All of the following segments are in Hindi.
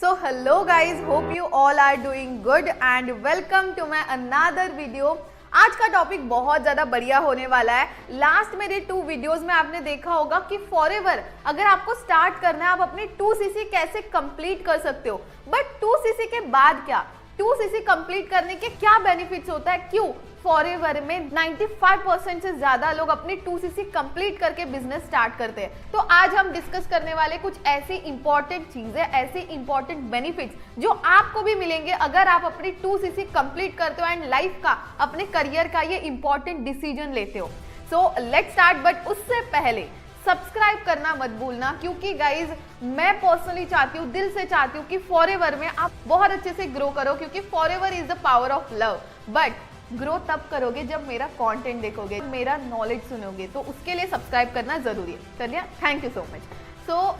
So hello guys, hope you all are doing good and welcome to my another video। आज का टॉपिक बहुत ज़्यादा बढ़िया होने वाला है। लास्ट मेरे 2 वीडियोस में आपने देखा होगा कि फॉरएवर अगर आपको स्टार्ट करना है आप अपनी 2cc कैसे कंप्लीट कर सकते हो, बट 2cc के बाद क्या, 2cc कंप्लीट करने के क्या बेनिफिट्स होता है, क्यों फॉरएवर में 95% से ज्यादा लोग अपनी 2cc कंप्लीट करके बिजनेस स्टार्ट करते हैं। तो आज हम डिस्कस करने वाले कुछ ऐसी इंपॉर्टेंट चीजें, ऐसे इंपॉर्टेंट बेनिफिट्स जो आपको भी मिलेंगे अगर आप अपनी 2cc कंप्लीट करते हो एंड लाइफ का, अपने करियर का ये इंपॉर्टेंट डिसीजन लेते हो। सो लेट्स स्टार्ट, बट उससे पहले सब्सक्राइब करना मत भूलना, क्योंकि गाइज मैं पर्सनली चाहती हूँ, दिल से चाहती हूँ कि फॉरएवर में आप बहुत अच्छे से ग्रो करो, क्योंकि forever is the power of love. But grow तब करोगे जब मेरा कंटेंट देखोगे, मेरा नॉलेज सुनोगे, तो उसके लिए सब्सक्राइब करना जरूरी है। चलिए, थैंक यू सो मच।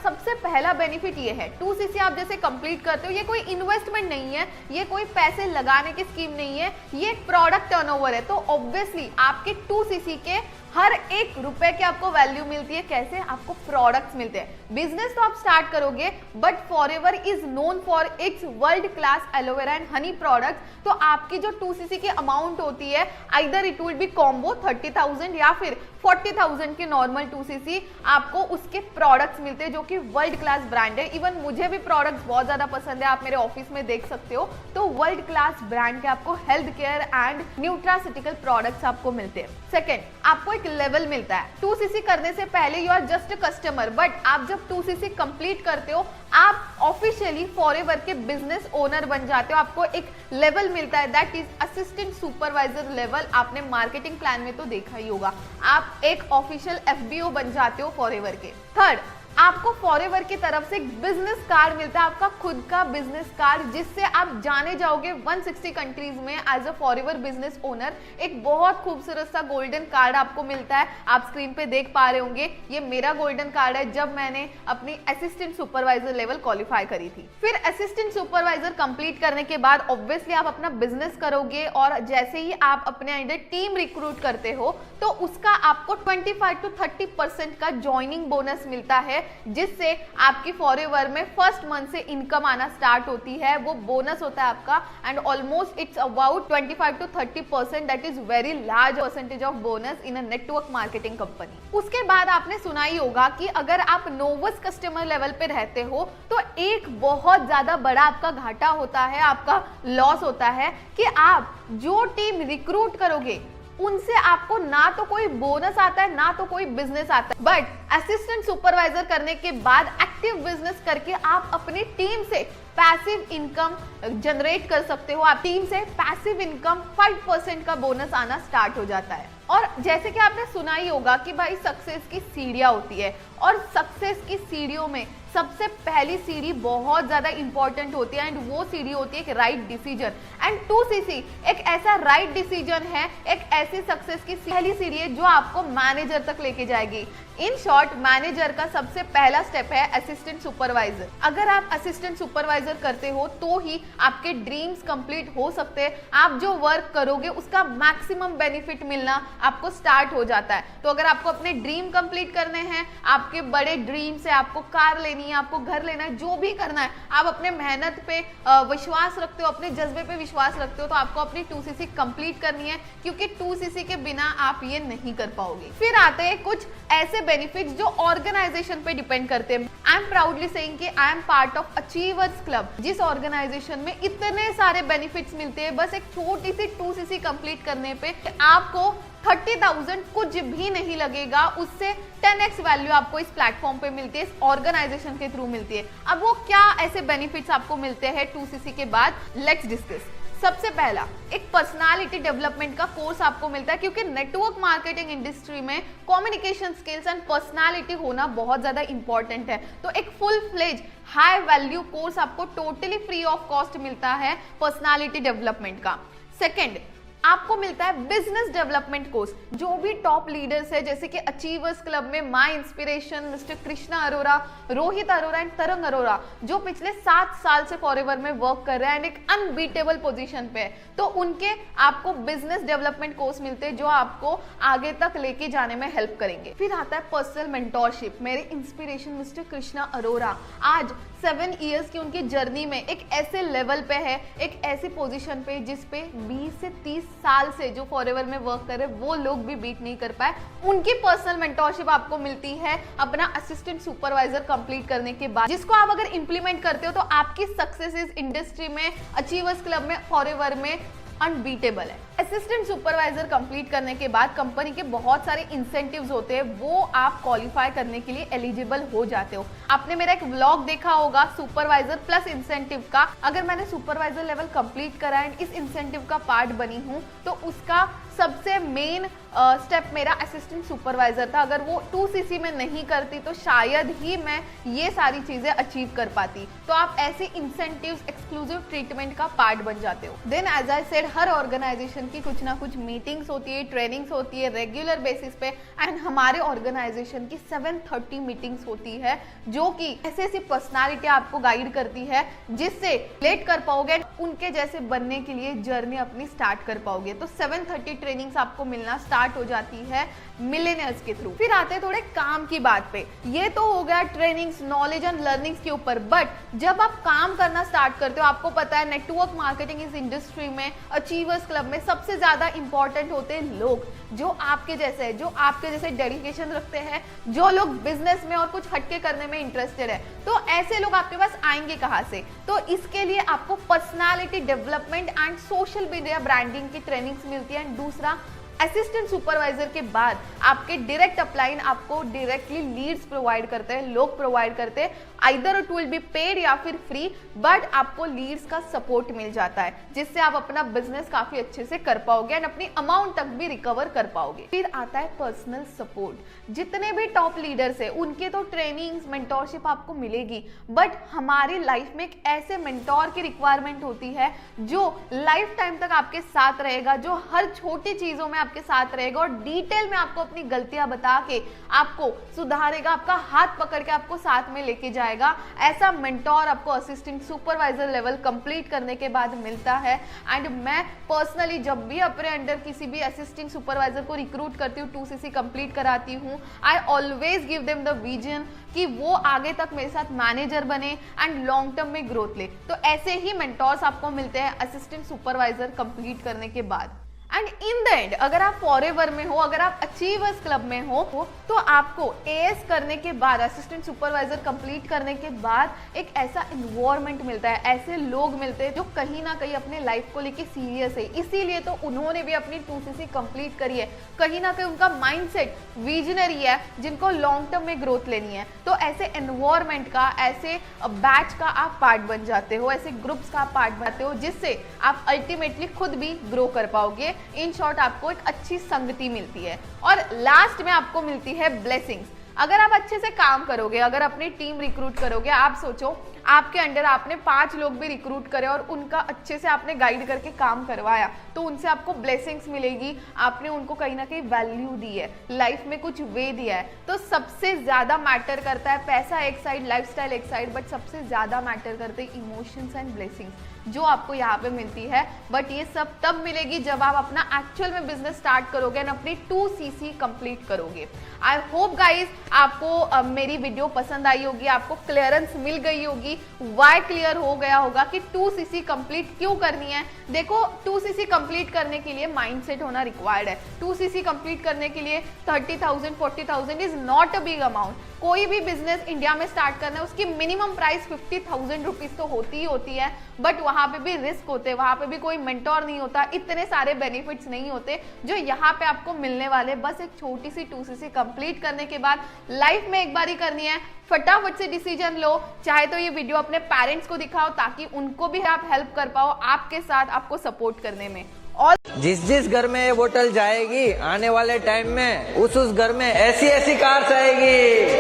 सबसे पहला बेनिफिट ये है, 2cc आप जैसे कंप्लीट करते हो, ये कोई इन्वेस्टमेंट नहीं है, ये कोई पैसे लगाने की स्कीम नहीं है, ये एक प्रोडक्ट टर्नओवर है। तो ऑब्वियसली आपके 2cc के हर एक रुपए की आपको वैल्यू मिलती है। कैसे? आपको प्रोडक्ट्स मिलते हैं। बिजनेस तो आप स्टार्ट करोगे, but forever is known for its world class aloe vera and honey products. तो आपकी जो 2cc की अमाउंट होती है, either it will be combo 30,000 या फिर 40,000 की नॉर्मल 2cc, आपको उसके प्रोडक्ट्स मिलते हैं जो कि वर्ल्ड क्लास ब्रांड है। इवन मुझे भी प्रोडक्ट्स बहुत ज्यादा पसंद है, आप मेरे ऑफिस में देख सकते हो। तो वर्ल्ड क्लास ब्रांड के आपको health care and nutraceutical products आपको मिलते हैं। सेकेंड, आपको एक लेवल मिलता है। 2cc करने से पहले you are just a customer, but आप जब 2cc कंप्लीट करते हो, आप ऑफिशियली फॉरएवर के बिजनेस ओनर बन जाते हो। आपको एक लेवल मिलता है, that is assistant supervisor level. आपने मार्केटिंग प्लान में तो देखा ही होगा, आप एक ऑफिशियल FBO बन जाते हो फॉरएवर के। थर्ड, आपको फॉरएवर की तरफ से एक बिजनेस कार्ड मिलता है, आपका खुद का बिजनेस कार्ड, जिससे आप जाने जाओगे 160 कंट्रीज में as a forever business owner. एक बहुत खूबसूरत सा गोल्डन कार्ड आपको मिलता है, आप स्क्रीन पे देख पा रहे होंगे। ये मेरा गोल्डन कार्ड है जब मैंने अपनी असिस्टेंट सुपरवाइजर लेवल क्वालिफाई करी थी। फिर असिस्टेंट सुपरवाइजर कंप्लीट करने के बाद ऑब्वियसली आप अपना बिजनेस करोगे, और जैसे ही आप अपने अंडर टीम रिक्रूट करते हो, तो उसका आपको 25 to 30% का ज्वाइनिंग बोनस मिलता है, जिससे आपकी फॉरएवर में फर्स्ट मंथ से इनकम आना स्टार्ट होती है। वो बोनस होता है आपका, and almost it's about 25 to 30%, that is very large percentage of bonus in a network marketing company. उसके बाद आपने सुना ही होगा कि अगर आप नोवस कस्टमर लेवल पे रहते हो, तो एक बहुत ज्यादा बड़ा आपका घाटा होता है, आपका लॉस होता है, कि आप जो टीम रिक्रूट करोगे उनसे आपको ना तो कोई बोनस आता है, ना तो कोई बिजनेस आता है। बट असिस्टेंट सुपरवाइजर करने के बाद एक्टिव बिजनेस करके आप अपनी टीम से पैसिव इनकम जनरेट कर सकते हो। आप टीम से पैसिव इनकम 5% का बोनस आना स्टार्ट हो जाता है। और जैसे कि आपने सुना ही होगा कि भाई सक्सेस की सीढ़ियां होती है, और सक्सेस की सीढ़ियों में सबसे पहली सीढ़ी बहुत ज्यादा इंपॉर्टेंट होती है, एंड वो सीढ़ी होती है एक राइट डिसीजन। एंड 2cc एक ऐसा राइट डिसीजन है, एक ऐसी सक्सेस की पहली सीढ़ी है जो आपको मैनेजर तक लेके जाएगी। इन शॉर्ट, मैनेजर का सबसे पहला स्टेप है असिस्टेंट सुपरवाइजर। अगर आप असिस्टेंट सुपरवाइजर करते हो तो ही आपके ड्रीम्स कंप्लीट हो सकते हैं। आप जो वर्क करोगे उसका मैक्सिमम बेनिफिट मिलना आपको स्टार्ट हो जाता है। तो अगर आपको अपने ड्रीम कंप्लीट करने हैं, आपके बड़े ड्रीम्स है, आपको कार लेनी है, आपको घर लेना है, जो भी करना है, आप अपने मेहनत पे विश्वास रखते हो, अपने जज्बे पे विश्वास रखते हो, तो आपको अपनी 2cc कंप्लीट करनी है, क्योंकि 2cc के बिना आप ये नहीं कर पाओगे। फिर आते हैं कुछ ऐसे बेनिफिट्स जो ऑर्गेनाइजेशन पे डिपेंड करते हैं। आई एम प्राउडली सेइंग कि I am part of achievers club, जिस ऑर्गेनाइजेशन में इतने सारे बेनिफिट्स मिलते हैं। बस एक छोटी सी 2cc कंप्लीट करने पे आपको 30,000 कुछ भी नहीं लगेगा, उससे 10x वैल्यू आपको इस प्लेटफॉर्म पे मिलती है, इस ऑर्गेनाइजेशन के थ्रू मिलती है। अब वो क्या ऐसे बेनिफिट्स आपको मिलते हैं 2cc के बाद, लेट्स डिस्कस। सबसे पहला, एक पर्सनालिटी डेवलपमेंट का कोर्स आपको मिलता है, क्योंकि नेटवर्क मार्केटिंग इंडस्ट्री में कम्युनिकेशन स्किल्स एंड पर्सनालिटी होना बहुत ज्यादा इंपॉर्टेंट है। तो एक full fledge high value course आपको टोटली फ्री ऑफ कॉस्ट मिलता है पर्सनालिटी डेवलपमेंट का। सेकेंड, आपको मिलता है बिजनेस डेवलपमेंट कोर्स। जो भी टॉप लीडर्स है, जैसे कि अचीवर्स क्लब में my inspiration, mister Krishna Arora, Rohit Arora and तरंग अरोरा, जो पिछले 7 साल से फॉरएवर में वर्क कर रहे हैं एंड एक अनबीटेबल पोजीशन पे है, तो उनके आपको बिजनेस डेवलपमेंट कोर्स मिलते हैं जो आपको आगे तक लेके जाने में हेल्प करेंगे। फिर आता है पर्सनल मेंटोरशिप। मेरे इंस्पिरेशन मिस्टर कृष्णा अरोरा आज 7 इयर्स की उनकी जर्नी में एक ऐसे लेवल पे है, एक ऐसी पोजीशन पे जिस पे 20 से 30 साल से जो फॉरएवर में वर्क कर रहे वो लोग भी बीट नहीं कर पाए। उनकी पर्सनल मेंटोरशिप आपको मिलती है अपना असिस्टेंट सुपरवाइजर कंप्लीट करने के बाद, जिसको आप अगर इंप्लीमेंट करते हो तो आपकी सक्सेस इस इंडस्ट्री में, अचीवर्स क्लब में, फॉरएवर में अनबीटेबल है। असिस्टेंट सुपरवाइजर कंप्लीट करने के बाद कंपनी के बहुत सारे इंसेंटिव्स होते हैं, वो आप क्वालिफाई करने के लिए एलिजिबल हो जाते हो। आपने मेरा एक व्लॉग देखा होगा सुपरवाइजर प्लस इंसेंटिव का। अगर मैंने सुपरवाइजर लेवल कंप्लीट करा एंड इस इंसेंटिव का पार्ट बनी हूं तो उसका सबसे मेन स्टेप मेरा असिस्टेंट सुपरवाइजर था। अगर वो 2cc में नहीं करती तो शायद ही मैं ये सारी चीजें अचीव कर पाती। तो आप ऐसे इंसेंटिव्स, एक्सक्लूसिव ट्रीटमेंट का पार्ट बन जाते हो। देन एज आई सेड, हर ऑर्गेनाइजेशन की कुछ ना कुछ मीटिंग्स होती है, ट्रेनिंग्स होती है रेगुलर बेसिस पे, एंड हमारे ऑर्गेनाइजेशन की 7:30 मीटिंग्स होती है जो कि ऐसी ऐसी पर्सनालिटी आपको गाइड करती है जिससे रिलेट कर पाओगे, उनके जैसे बनने के लिए जर्नी अपनी स्टार्ट कर पाओगे। तो 7:30 ट्रेनिंग्स आपको मिलना स्टार्ट हो जाती है मिलेनियर्स के थ्रू। फिर आते हैं थोड़े काम की बात पे। ये तो हो गया ट्रेनिंग्स, नॉलेज एंड लर्निंग्स के ऊपर, बट जब आप काम करना स्टार्ट करते हो, आपको पता है नेटवर्क मार्केटिंग इस इंडस्ट्री में, अचीवर्स क्लब में सबसे ज्यादा इंपॉर्टेंट होते हैं लोग जो आपके जैसे है, जो आपके जैसे डेडिकेशन रखते हैं, जो लोग बिजनेस में और कुछ हटके करने में इंटरेस्टेड है। तो ऐसे लोग आपके पास आएंगे कहां से? तो इसके लिए आपको personality development and social media branding की ट्रेनिंग्स मिलती है। एंड दूसरा, असिस्टेंट सुपरवाइजर के बाद आपके डायरेक्ट अपलाइन आपको डायरेक्टली लीड्स प्रोवाइड करते हैं, लोग प्रोवाइड करते हैं। Either it will be paid या फिर फ्री, बट आपको लीड्स का सपोर्ट मिल जाता है जिससे आप अपना बिजनेस काफी अच्छे से कर पाओगे एंड अपनी अमाउंट तक भी रिकवर कर पाओगे। फिर आता है पर्सनल सपोर्ट। जितने भी टॉप लीडर्स हैं उनके तो ट्रेनिंग्स, मेंटोरशिप आपको मिलेगी, बट हमारी लाइफ में एक ऐसे मेंटोर की रिक्वायरमेंट होती है जो लाइफ टाइम तक आपके साथ रहेगा, जो हर छोटी चीजों में आपके साथ रहेगा और डिटेल में आपको अपनी गलतियां बता के आपको सुधारेगा, आपका हाथ पकड़ के आपको साथ में लेके जाएगा। ऐसा मेंटोर आपको असिस्टेंट सुपरवाइजर लेवल कंप्लीट करने के बाद मिलता है। एंड मैं पर्सनली जब भी अपने अंडर किसी भी असिस्टेंट सुपरवाइजर को रिक्रूट करती हूँ, 2cc कंप्लीट कराती हूँ, I always give them the vision कि वो आगे तक मेरे साथ मैनेजर बने एंड लॉन्ग टर्म में ग्रोथ ले। तो ऐसे ही मेंटोर्स आपको मिलते हैं असिस्टेंट सुपरवाइजर कंप्लीट करने के बाद। एंड इन द एंड, अगर आप फॉरएवर में हो, अगर आप अचीवर्स क्लब में हो, तो आपको एएस करने के बाद, असिस्टेंट सुपरवाइजर कंप्लीट करने के बाद एक ऐसा इन्वायरमेंट मिलता है, ऐसे लोग मिलते हैं जो कहीं ना कहीं अपने लाइफ को लेके सीरियस है। इसीलिए तो उन्होंने भी अपनी 2cc कंप्लीट करी है। कहीं ना कहीं उनका माइंडसेट विजनरी है, जिनको लॉन्ग टर्म में ग्रोथ लेनी है। तो ऐसे एनवायरमेंट का, ऐसे बैच का आप पार्ट बन जाते हो, ऐसे ग्रुप्स का आप पार्ट बनते हो, जिससे आप अल्टीमेटली खुद भी ग्रो कर पाओगे। इन शॉर्ट, आपको एक अच्छी संगति मिलती है। और लास्ट में आपको मिलती है ब्लेसिंग्स। अगर आप अच्छे से काम करोगे, अगर अपनी टीम रिक्रूट करोगे, आप सोचो आपके अंडर आपने 5 लोग भी रिक्रूट करे और उनका अच्छे से आपने गाइड करके काम करवाया, तो उनसे आपको ब्लेसिंग्स मिलेगी। आपने उनको कहीं ना कहीं वैल्यू दी है, लाइफ में कुछ वे दिया है। तो सबसे ज्यादा मैटर करता है पैसा एक साइड, लाइफस्टाइल एक साइड, बट सबसे ज्यादा मैटर करते हैं इमोशंस एंड ब्लेसिंग्स जो आपको यहाँ पे मिलती है। बट ये सब तब मिलेगी जब आप अपना एक्चुअल में बिजनेस स्टार्ट करोगे एंड अपनी 2cc कंप्लीट करोगे। आई होप गाइज आपको मेरी वीडियो पसंद आई होगी, आपको क्लियरेंस मिल गई होगी, वाई क्लियर हो गया होगा कि 2cc कंप्लीट क्यों करनी है। देखो, 2cc कंप्लीट करने के लिए माइंडसेट होना रिक्वायर्ड है। 2cc कंप्लीट करने के लिए 30,000 40,000 is not a big amount. कोई भी बिजनेस इंडिया में स्टार्ट करना है, उसकी मिनिमम प्राइस 50,000 रुपीज तो होती ही होती है, बट वहां पे भी रिस्क होते हैं, वहां पे भी कोई मेंटोर नहीं होता, इतने सारे बेनिफिट्स नहीं होते जो यहाँ पे आपको मिलने वाले। बस एक छोटी सी 2cc कंप्लीट करने के बाद लाइफ में एक बार ही करनी है, फटाफट से डिसीजन लो। चाहे तो ये वीडियो अपने पेरेंट्स को दिखाओ ताकि उनको भी आप हेल्प कर पाओ आपके साथ, आपको सपोर्ट करने में। और जिस घर में ये बोतल जाएगी, आने वाले टाइम में उस घर में ऐसी ऐसी कार्स आएगी।